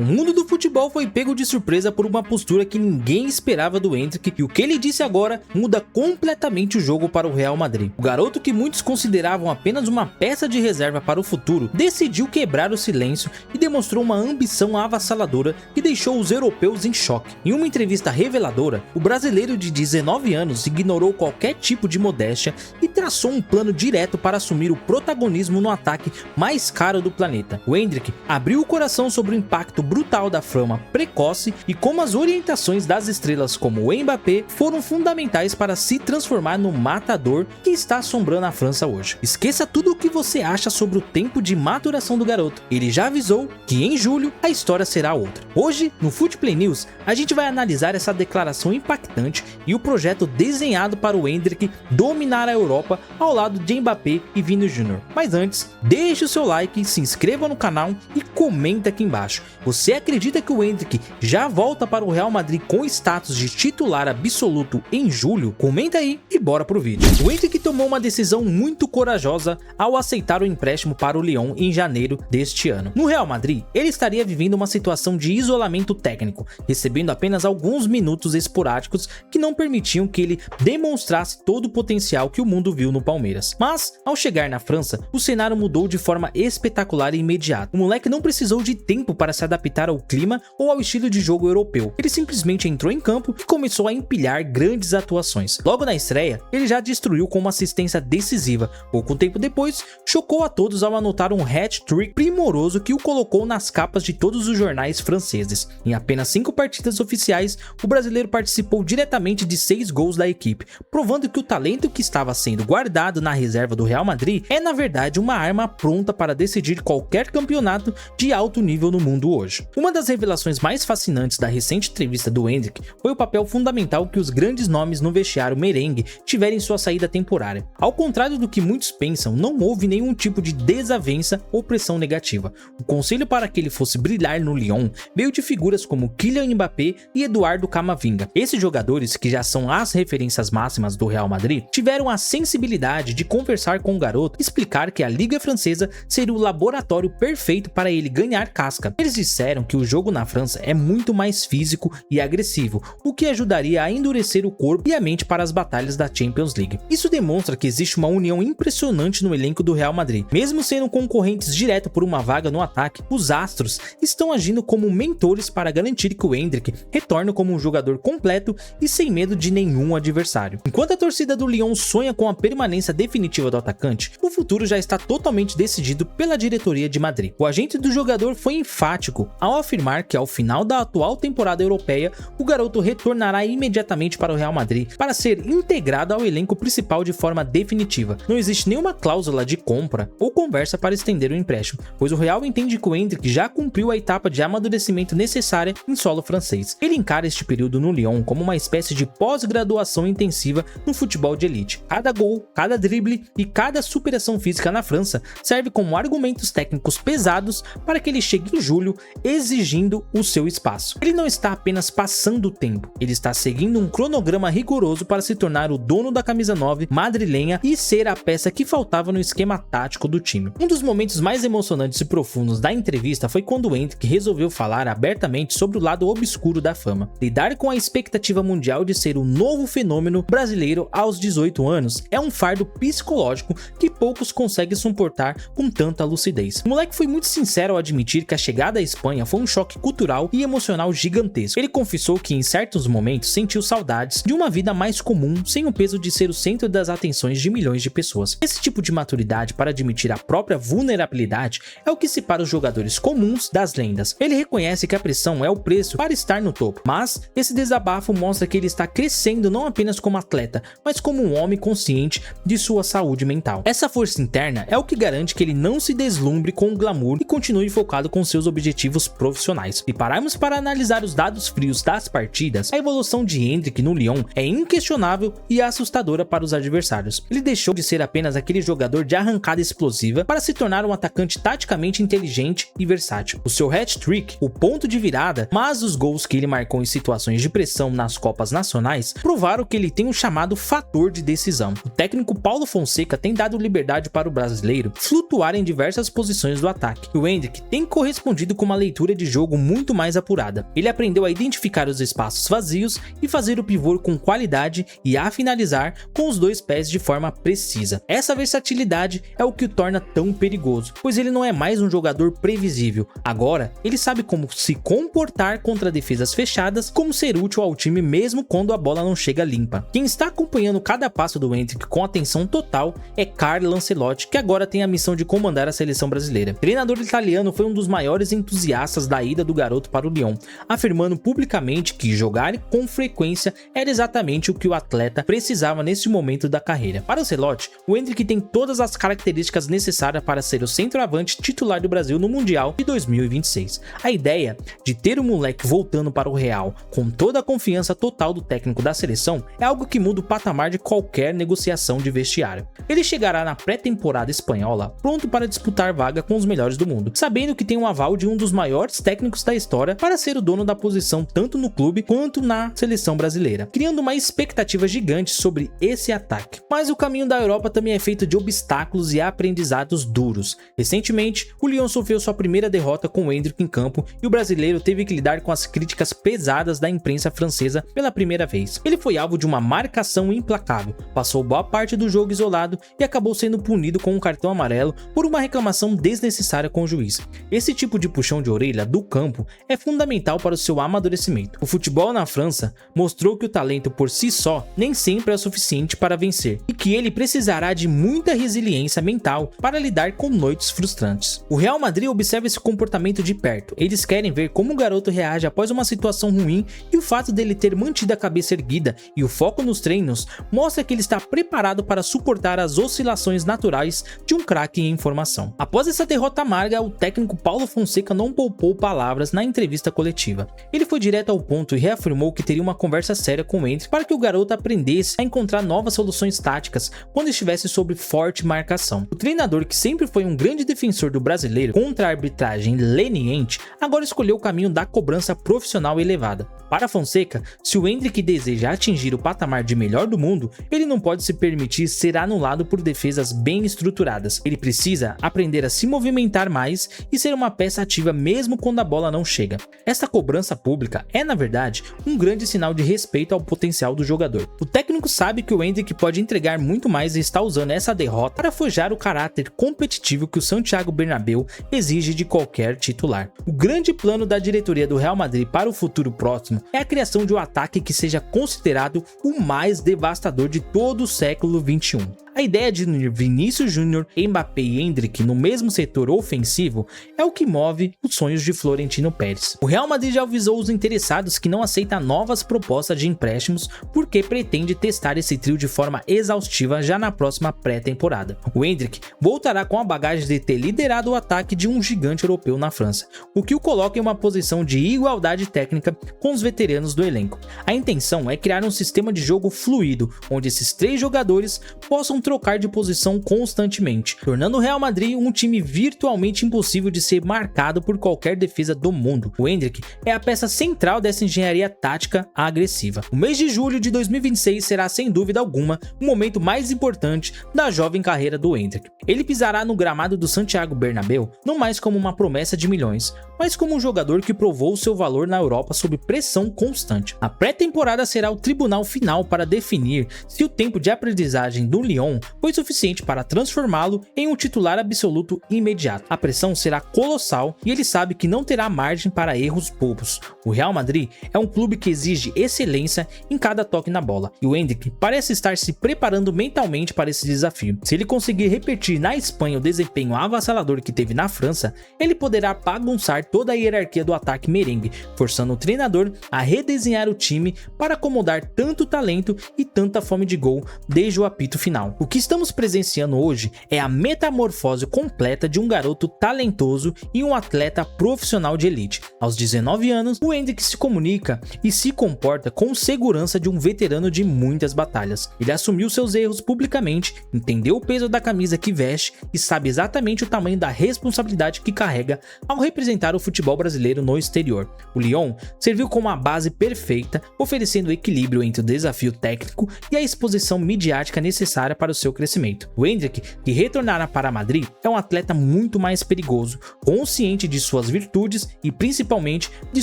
O mundo do futebol foi pego de surpresa por uma postura que ninguém esperava do Endrick, e o que ele disse agora muda completamente o jogo para o Real Madrid. O garoto que muitos consideravam apenas uma peça de reserva para o futuro, decidiu quebrar o silêncio e demonstrou uma ambição avassaladora que deixou os europeus em choque. Em uma entrevista reveladora, o brasileiro de 19 anos ignorou qualquer tipo de modéstia e traçou um plano direto para assumir o protagonismo no ataque mais caro do planeta. O Endrick abriu o coração sobre o impacto brutal da fama precoce e como as orientações das estrelas como o Mbappé foram fundamentais para se transformar no matador que está assombrando a França hoje. Esqueça tudo o que você acha sobre o tempo de maturação do garoto. Ele já avisou que em julho a história será outra. Hoje, no Footplay News, a gente vai analisar essa declaração impactante e o projeto desenhado para o Endrick dominar a Europa ao lado de Mbappé e Vini Jr. Mas antes, deixe o seu like, se inscreva no canal e comenta aqui embaixo. Você acredita que o Endrick já volta para o Real Madrid com status de titular absoluto em julho? Comenta aí e bora pro vídeo. O Endrick tomou uma decisão muito corajosa ao aceitar o empréstimo para o Lyon em janeiro deste ano. No Real Madrid, ele estaria vivendo uma situação de isolamento técnico, recebendo apenas alguns minutos esporádicos que não permitiam que ele demonstrasse todo o potencial que o mundo viu no Palmeiras. Mas, ao chegar na França, o cenário mudou de forma espetacular e imediata. O moleque não precisou de tempo para se adaptar ao clima ou ao estilo de jogo europeu. Ele simplesmente entrou em campo e começou a empilhar grandes atuações. Logo na estreia, ele já destruiu com uma assistência decisiva. Pouco tempo depois, chocou a todos ao anotar um hat-trick primoroso que o colocou nas capas de todos os jornais franceses. Em apenas 5 partidas oficiais, o brasileiro participou diretamente de 6 gols da equipe, provando que o talento que estava sendo guardado na reserva do Real Madrid é na verdade uma arma pronta para decidir qualquer campeonato de alto nível no mundo hoje. Uma das revelações mais fascinantes da recente entrevista do Endrick foi o papel fundamental que os grandes nomes no vestiário merengue tiveram em sua saída temporária. Ao contrário do que muitos pensam, não houve nenhum tipo de desavença ou pressão negativa. O conselho para que ele fosse brilhar no Lyon veio de figuras como Kylian Mbappé e Eduardo Camavinga. Esses jogadores, que já são as referências máximas do Real Madrid, tiveram a sensibilidade de conversar com o garoto e explicar que a Liga Francesa seria o laboratório perfeito para ele ganhar casca. Eles disseram que o jogo na França é muito mais físico e agressivo, o que ajudaria a endurecer o corpo e a mente para as batalhas da Champions League. Isso demonstra que existe uma união impressionante no elenco do Real Madrid. Mesmo sendo concorrentes direto por uma vaga no ataque, os astros estão agindo como mentores para garantir que o Endrick retorne como um jogador completo e sem medo de nenhum adversário. Enquanto a torcida do Lyon sonha com a permanência definitiva do atacante, o futuro já está totalmente decidido pela diretoria de Madrid. O agente do jogador foi enfático ao afirmar que ao final da atual temporada europeia, o garoto retornará imediatamente para o Real Madrid para ser integrado ao elenco principal de forma definitiva. Não existe nenhuma cláusula de compra ou conversa para estender o empréstimo, pois o Real entende que o Endrick já cumpriu a etapa de amadurecimento necessária em solo francês. Ele encara este período no Lyon como uma espécie de pós-graduação intensiva no futebol de elite. Cada gol, cada drible e cada superação física na França serve como argumentos técnicos pesados para que ele chegue em julho exigindo o seu espaço. Ele não está apenas passando o tempo, ele está seguindo um cronograma rigoroso para se tornar o dono da camisa 9 madrilenha e ser a peça que faltava no esquema tático do time. Um dos momentos mais emocionantes e profundos da entrevista foi quando o Endrick resolveu falar abertamente sobre o lado obscuro da fama. Lidar com a expectativa mundial de ser o novo fenômeno brasileiro aos 18 anos é um fardo psicológico que poucos conseguem suportar com tanta lucidez. O moleque foi muito sincero ao admitir que a chegada à Espanha foi um choque cultural e emocional gigantesco. Ele confessou que em certos momentos sentiu saudades de uma vida mais comum sem o peso de ser o centro das atenções de milhões de pessoas. Esse tipo de maturidade para admitir a própria vulnerabilidade é o que separa os jogadores comuns das lendas. Ele reconhece que a pressão é o preço para estar no topo, mas esse desabafo mostra que ele está crescendo não apenas como atleta, mas como um homem consciente de sua saúde mental. Essa força interna é o que garante que ele não se deslumbre com o glamour e continue focado com seus objetivos profissionais. Se pararmos para analisar os dados frios das partidas, a evolução de Endrick no Lyon é inquestionável e assustadora para os adversários. Ele deixou de ser apenas aquele jogador de arrancada explosiva para se tornar um atacante taticamente inteligente e versátil. O seu hat-trick, o ponto de virada, mas os gols que ele marcou em situações de pressão nas Copas Nacionais provaram que ele tem um chamado fator de decisão. O técnico Paulo Fonseca tem dado liberdade para o brasileiro flutuar em diversas posições do ataque. O Endrick tem correspondido com uma leitura leitura de jogo muito mais apurada. Ele aprendeu a identificar os espaços vazios e fazer o pivô com qualidade e a finalizar com os dois pés de forma precisa. Essa versatilidade é o que o torna tão perigoso, pois ele não é mais um jogador previsível. Agora, ele sabe como se comportar contra defesas fechadas, como ser útil ao time mesmo quando a bola não chega limpa. Quem está acompanhando cada passo do Endrick com atenção total é Carlo Ancelotti, que agora tem a missão de comandar a seleção brasileira. O treinador italiano foi um dos maiores entusiastas da ida do garoto para o Lyon, afirmando publicamente que jogar com frequência era exatamente o que o atleta precisava nesse momento da carreira. Para Ancelotti, o Endrick tem todas as características necessárias para ser o centroavante titular do Brasil no Mundial de 2026. A ideia de ter o moleque voltando para o Real com toda a confiança total do técnico da seleção é algo que muda o patamar de qualquer negociação de vestiário. Ele chegará na pré-temporada espanhola pronto para disputar vaga com os melhores do mundo, sabendo que tem um aval de um dos maiores técnicos da história para ser o dono da posição tanto no clube quanto na seleção brasileira, criando uma expectativa gigante sobre esse ataque. Mas o caminho da Europa também é feito de obstáculos e aprendizados duros. Recentemente, o Lyon sofreu sua primeira derrota com o Endrick em campo e o brasileiro teve que lidar com as críticas pesadas da imprensa francesa pela primeira vez. Ele foi alvo de uma marcação implacável, passou boa parte do jogo isolado e acabou sendo punido com um cartão amarelo por uma reclamação desnecessária com o juiz. Esse tipo de puxão de orelha do campo é fundamental para o seu amadurecimento. O futebol na França mostrou que o talento por si só nem sempre é suficiente para vencer e que ele precisará de muita resiliência mental para lidar com noites frustrantes. O Real Madrid observa esse comportamento de perto. Eles querem ver como o garoto reage após uma situação ruim e o fato dele ter mantido a cabeça erguida e o foco nos treinos mostra que ele está preparado para suportar as oscilações naturais de um craque em formação. Após essa derrota amarga, o técnico Paulo Fonseca não poupou palavras na entrevista coletiva. Ele foi direto ao ponto e reafirmou que teria uma conversa séria com o Endrick para que o garoto aprendesse a encontrar novas soluções táticas quando estivesse sob forte marcação. O treinador, que sempre foi um grande defensor do brasileiro contra a arbitragem leniente, agora escolheu o caminho da cobrança profissional elevada. Para Fonseca, se o Endrick deseja atingir o patamar de melhor do mundo, ele não pode se permitir ser anulado por defesas bem estruturadas. Ele precisa aprender a se movimentar mais e ser uma peça ativa mesmo quando a bola não chega. Essa cobrança pública é, na verdade, um grande sinal de respeito ao potencial do jogador. O técnico sabe que o Endrick pode entregar muito mais e está usando essa derrota para forjar o caráter competitivo que o Santiago Bernabéu exige de qualquer titular. O grande plano da diretoria do Real Madrid para o futuro próximo é a criação de um ataque que seja considerado o mais devastador de todo o século XXI. A ideia de unir Vinícius Júnior, Mbappé e Endrick no mesmo setor ofensivo é o que move os sonhos de Florentino Pérez. O Real Madrid já avisou os interessados que não aceita novas propostas de empréstimos porque pretende testar esse trio de forma exaustiva já na próxima pré-temporada. O Endrick voltará com a bagagem de ter liderado o ataque de um gigante europeu na França, o que o coloca em uma posição de igualdade técnica com os veteranos do elenco. A intenção é criar um sistema de jogo fluido, onde esses três jogadores possam trocar de posição constantemente, tornando o Real Madrid um time virtualmente impossível de ser marcado por qualquer defesa do mundo. O Endrick é a peça central dessa engenharia tática agressiva. O mês de julho de 2026 será, sem dúvida alguma, o momento mais importante da jovem carreira do Endrick. Ele pisará no gramado do Santiago Bernabéu não mais como uma promessa de milhões, mas como um jogador que provou seu valor na Europa sob pressão constante. A pré-temporada será o tribunal final para definir se o tempo de aprendizagem do Lyon foi suficiente para transformá-lo em um titular absoluto imediato. A pressão será colossal e ele sabe que não terá margem para erros bobos. O Real Madrid é um clube que exige excelência em cada toque na bola, e o Endrick parece estar se preparando mentalmente para esse desafio. Se ele conseguir repetir na Espanha o desempenho avassalador que teve na França, ele poderá bagunçar toda a hierarquia do ataque merengue, forçando o treinador a redesenhar o time para acomodar tanto talento e tanta fome de gol desde o apito final. O que estamos presenciando hoje é a metamorfose completa de um garoto talentoso e um atleta profissional de elite. Aos 19 anos, o Endrick se comunica e se comporta com segurança de um veterano de muitas batalhas. Ele assumiu seus erros publicamente, entendeu o peso da camisa que veste e sabe exatamente o tamanho da responsabilidade que carrega ao representar o futebol brasileiro no exterior. O Lyon serviu como a base perfeita, oferecendo equilíbrio entre o desafio técnico e a exposição midiática necessária para para o seu crescimento. O Endrick, que retornará para Madrid, é um atleta muito mais perigoso, consciente de suas virtudes e principalmente de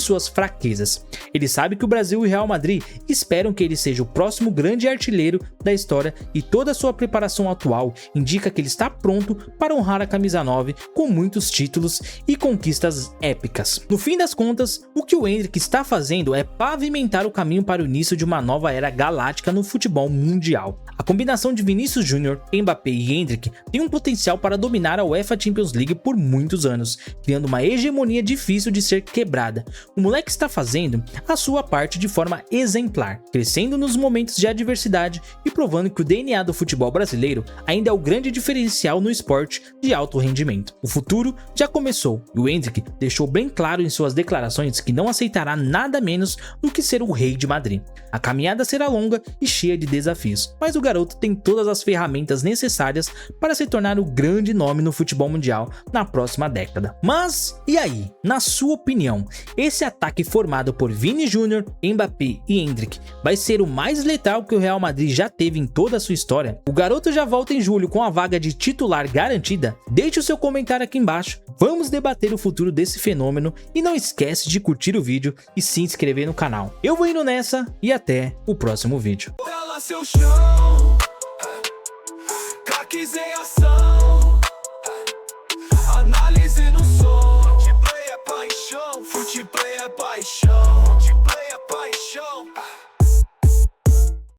suas fraquezas. Ele sabe que o Brasil e o Real Madrid esperam que ele seja o próximo grande artilheiro da história e toda a sua preparação atual indica que ele está pronto para honrar a camisa 9 com muitos títulos e conquistas épicas. No fim das contas, o que o Endrick está fazendo é pavimentar o caminho para o início de uma nova era galáctica no futebol mundial. A combinação de Vinícius Júnior, Mbappé e Endrick tem um potencial para dominar a UEFA Champions League por muitos anos, criando uma hegemonia difícil de ser quebrada. O moleque está fazendo a sua parte de forma exemplar, crescendo nos momentos de adversidade e provando que o DNA do futebol brasileiro ainda é o grande diferencial no esporte de alto rendimento. O futuro já começou e o Endrick deixou bem claro em suas declarações que não aceitará nada menos do que ser o rei de Madrid. A caminhada será longa e cheia de desafios, mas o garoto tem todas as ferramentas necessárias para se tornar o grande nome no futebol mundial na próxima década. Mas, e aí? Na sua opinião, esse ataque formado por Vini Júnior, Mbappé e Endrick vai ser o mais letal que o Real Madrid já teve em toda a sua história? O garoto já volta em julho com a vaga de titular garantida? Deixe o seu comentário aqui embaixo, vamos debater o futuro desse fenômeno e não esquece de curtir o vídeo e se inscrever no canal. Eu vou indo nessa e até o próximo vídeo. Seu chão, caques em ação, análise no